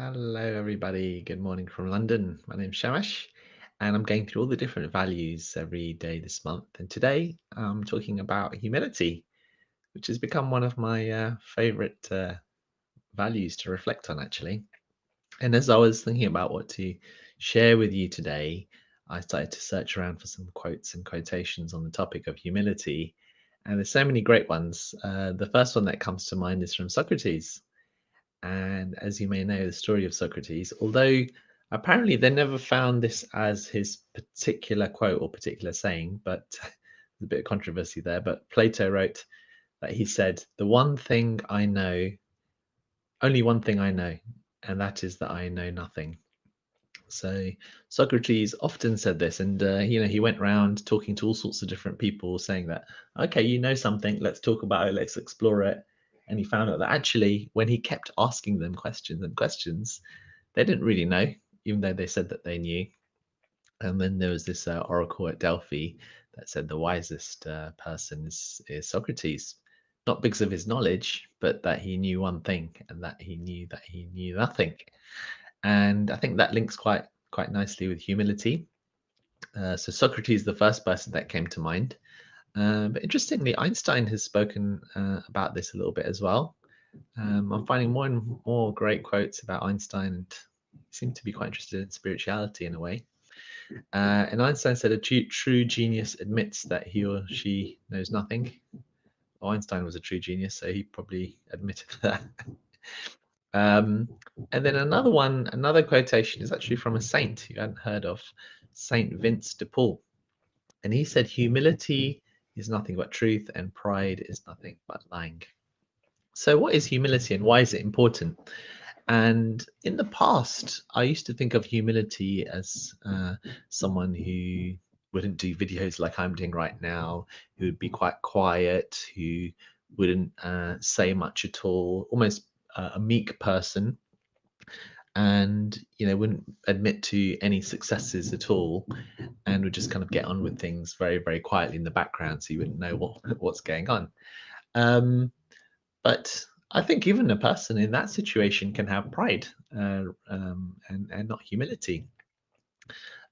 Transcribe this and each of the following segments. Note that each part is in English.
Hello, everybody. Good morning from London. My name's Shamash, and I'm going through all the different values every day this month. And today I'm talking about humility, which has become one of my favorite values to reflect on, actually. And as I was thinking about what to share with you today, I started to search around for some quotes and quotations on the topic of humility. And there's so many great ones. The first one that comes to mind is from Socrates. And as you may know, the story of Socrates, although apparently they never found this as his particular quote or particular saying, but there's a bit of controversy there. But Plato wrote that he said, "The one thing I know, only one thing I know, and that is that I know nothing." So Socrates often said this, and he went around talking to all sorts of different people, saying that, okay, you know something, let's talk about it, let's explore it. And he found out that actually, when he kept asking them questions and questions, they didn't really know, even though they said that they knew. And then there was this oracle at Delphi that said the wisest person is Socrates, not because of his knowledge, but that he knew one thing, and that he knew nothing. And I think that links quite nicely with humility. So Socrates is the first person that came to mind. But interestingly, Einstein has spoken about this a little bit as well. I'm finding more and more great quotes about Einstein, and he seemed to be quite interested in spirituality in a way. And Einstein said a true genius admits that he or she knows nothing. Well, Einstein was a true genius, so he probably admitted that. Um, and then another quotation is actually from a saint you hadn't heard of, Saint Vince de Paul. And he said, humility is nothing but truth, and pride is nothing but lying. So, what is humility and why is it important? And in the past, I used to think of humility as someone who wouldn't do videos like I'm doing right now, who would be quite quiet, who wouldn't say much at all, almost a meek person, and wouldn't admit to any successes at all, and would just kind of get on with things very, very quietly in the background, so you wouldn't know what's going on. Um, but I think even a person in that situation can have pride and not humility.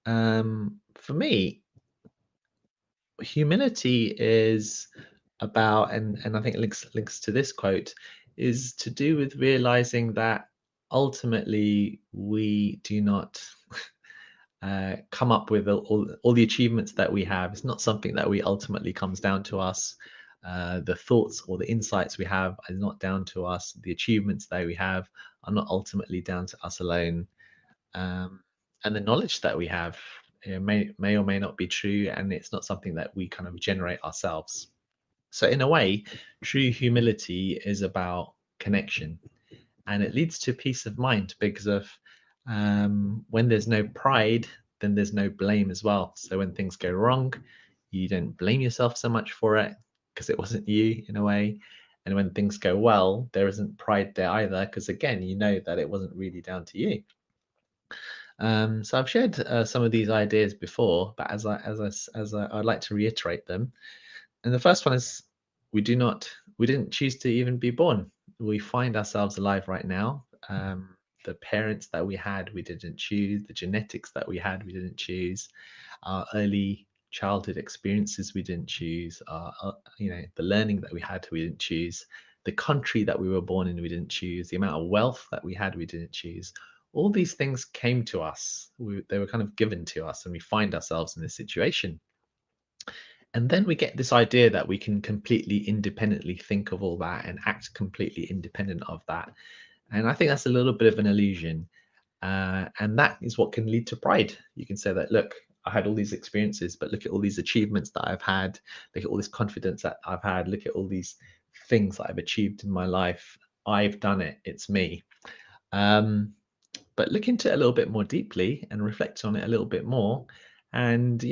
For me, humility is about, and I think links to this quote, is to do with realizing that ultimately we do not come up with all the achievements that we have. It's not something that we ultimately comes down to us. The thoughts or the insights we have are not down to us. The achievements that we have are not ultimately down to us alone. Um, and the knowledge that we have may or may not be true, and it's not something that we kind of generate ourselves. So, in a way, true humility is about connection, and it leads to peace of mind because of when there's no pride, then there's no blame as well. So when things go wrong, you don't blame yourself so much for it because it wasn't you in a way. And when things go well, there isn't pride there either because again, you know that it wasn't really down to you. So I've shared some of these ideas before, but I'd like to reiterate them. And the first one is we didn't choose to even be born. We find ourselves alive right now. The parents that we had, we didn't choose. The genetics that we had, we didn't choose. Our early childhood experiences, we didn't choose. The learning that we had, we didn't choose. The country that we were born in, we didn't choose. The amount of wealth that we had, we didn't choose. All these things came to us. They were kind of given to us, and we find ourselves in this situation. And then we get this idea that we can completely independently think of all that and act completely independent of that. And I think that's a little bit of an illusion. And that is what can lead to pride. You can say that, look, I had all these experiences, but look at all these achievements that I've had. Look at all this confidence that I've had. Look at all these things that I've achieved in my life. I've done it. It's me. Um, but look into it a little bit more deeply and reflect on it a little bit more. And,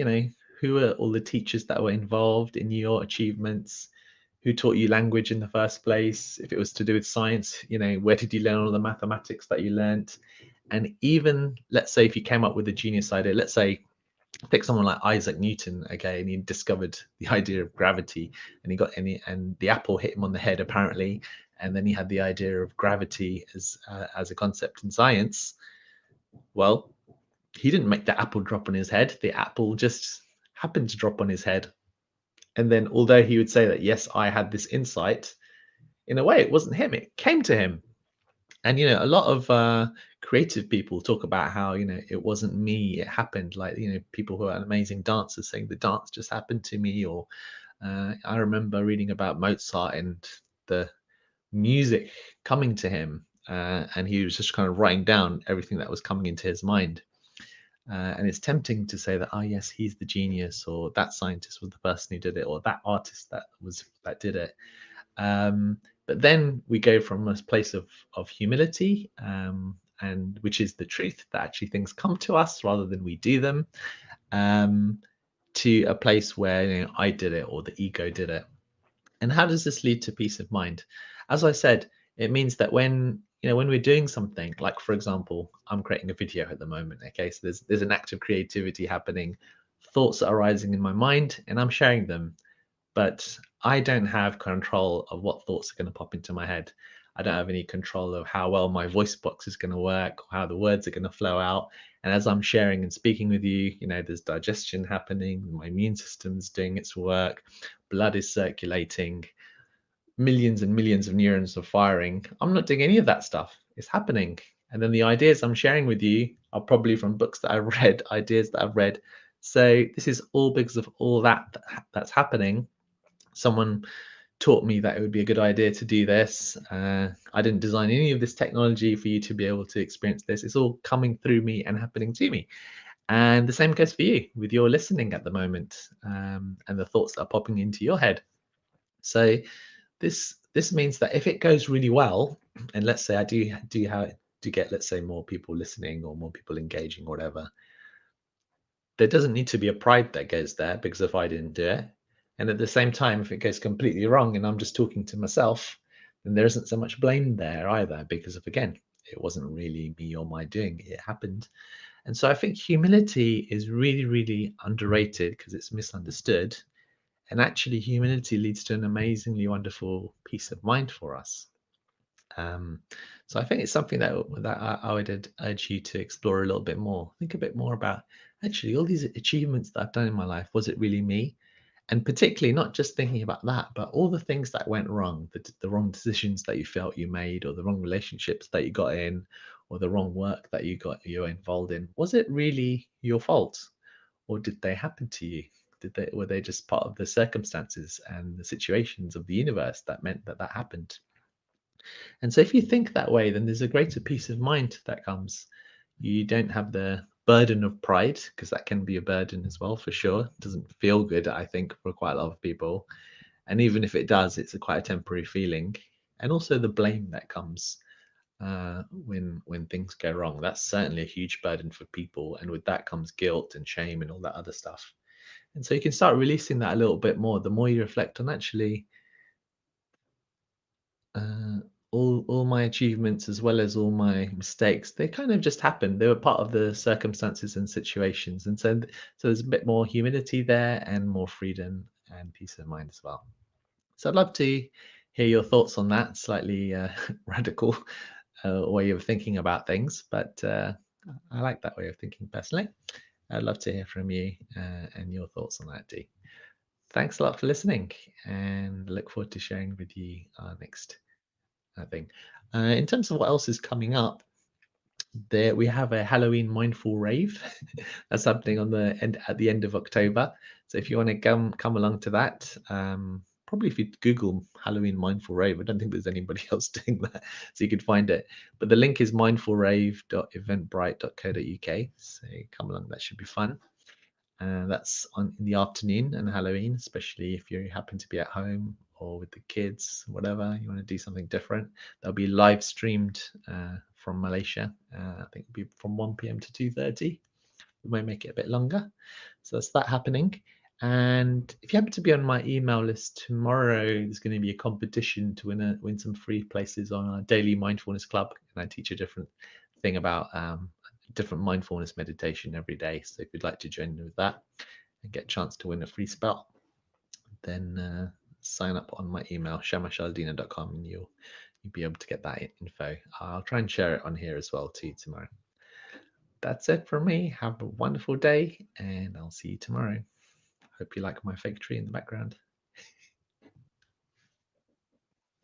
who are all the teachers that were involved in your achievements? Who taught you language in the first place? If it was to do with science, where did you learn all the mathematics that you learnt? And even let's say if you came up with a genius idea, let's say pick someone like Isaac Newton, okay, and he discovered the idea of gravity, and he got any, and the apple hit him on the head apparently, and then he had the idea of gravity as a concept in science. Well, he didn't make the apple drop on his head. The apple just happened to drop on his head. And then, although he would say that, yes, I had this insight, in a way, it wasn't him, it came to him. And, a lot of creative people talk about how, it wasn't me, it happened. Like, people who are amazing dancers saying the dance just happened to me. Or I remember reading about Mozart and the music coming to him. And he was just kind of writing down everything that was coming into his mind. And it's tempting to say that, oh yes, he's the genius, or that scientist was the person who did it, or that artist that did it. But then we go from a place of humility, and which is the truth that actually things come to us rather than we do them, um, to a place where I did it or the ego did it. And how does this lead to peace of mind? As I said, it means that when we're doing something, like for example, I'm creating a video at the moment. Okay, so there's an act of creativity happening, thoughts are arising in my mind, and I'm sharing them. But I don't have control of what thoughts are going to pop into my head. I don't have any control of how well my voice box is going to work, or how the words are going to flow out. And as I'm sharing and speaking with you, there's digestion happening, my immune system's doing its work, blood is circulating, millions and millions of neurons are firing. I'm not doing any of that stuff. It's happening. And then the ideas I'm sharing with you are probably from books that I've read, ideas that I've read. So this is all because of all that's happening. Someone taught me that it would be a good idea to do this. I didn't design any of this technology for you to be able to experience this. It's all coming through me and happening to me. And the same goes for you with your listening at the moment, and the thoughts that are popping into your head. So this means that if it goes really well, and let's say I do get, let's say, more people listening or more people engaging or whatever, there doesn't need to be a pride that goes there because if I didn't do it. And at the same time, if it goes completely wrong and I'm just talking to myself, then there isn't so much blame there either, because of, again, it wasn't really me or my doing, it happened. And so I think humility is really, really underrated because it's misunderstood. And actually, humility leads to an amazingly wonderful peace of mind for us. Um, so I think it's something that I would urge you to explore a little bit more. Think a bit more about, actually, all these achievements that I've done in my life. Was it really me? And particularly not just thinking about that, but all the things that went wrong, the wrong decisions that you felt you made, or the wrong relationships that you got in, or the wrong work that you're involved in. Was it really your fault, or did they happen to you? Were they just part of the circumstances and the situations of the universe that meant that happened? And so if you think that way, then there's a greater peace of mind that comes. You don't have the burden of pride, because that can be a burden as well, for sure. It doesn't feel good, I think, for quite a lot of people. And even if it does, it's quite a temporary feeling. And also the blame that comes when things go wrong. That's certainly a huge burden for people. And with that comes guilt and shame and all that other stuff. And so you can start releasing that a little bit more the more you reflect on, actually, uh, all my achievements as well as all my mistakes, they kind of just happened. They were part of the circumstances and situations. And so there's a bit more humility there and more freedom and peace of mind as well. So I'd love to hear your thoughts on that slightly radical way of thinking about things, but I like that way of thinking personally. I'd love to hear from you and your thoughts on that, Dee. Thanks a lot for listening, and look forward to sharing with you our next thing. In terms of what else is coming up, there we have a Halloween mindful rave. That's happening at the end of October. So if you want to come along to that, probably if you Google Halloween mindful rave, I don't think there's anybody else doing that, so you could find it. But the link is mindfulrave.eventbrite.co.uk. So come along, that should be fun. That's in the afternoon and Halloween, especially if you happen to be at home or with the kids, whatever, you want to do something different. That'll be live streamed from Malaysia. I think it'll be from 1 p.m. to 2:30. We might make it a bit longer. So that's that happening. And if you happen to be on my email list tomorrow, there's going to be a competition to win some free places on our daily mindfulness club. And I teach a different thing about different mindfulness meditation every day. So if you'd like to join me with that and get a chance to win a free spell, then sign up on my email, shamashaldina.com, and you'll be able to get that info. I'll try and share it on here as well too tomorrow. That's it from me. Have a wonderful day, and I'll see you tomorrow. Hope you like my fig tree in the background.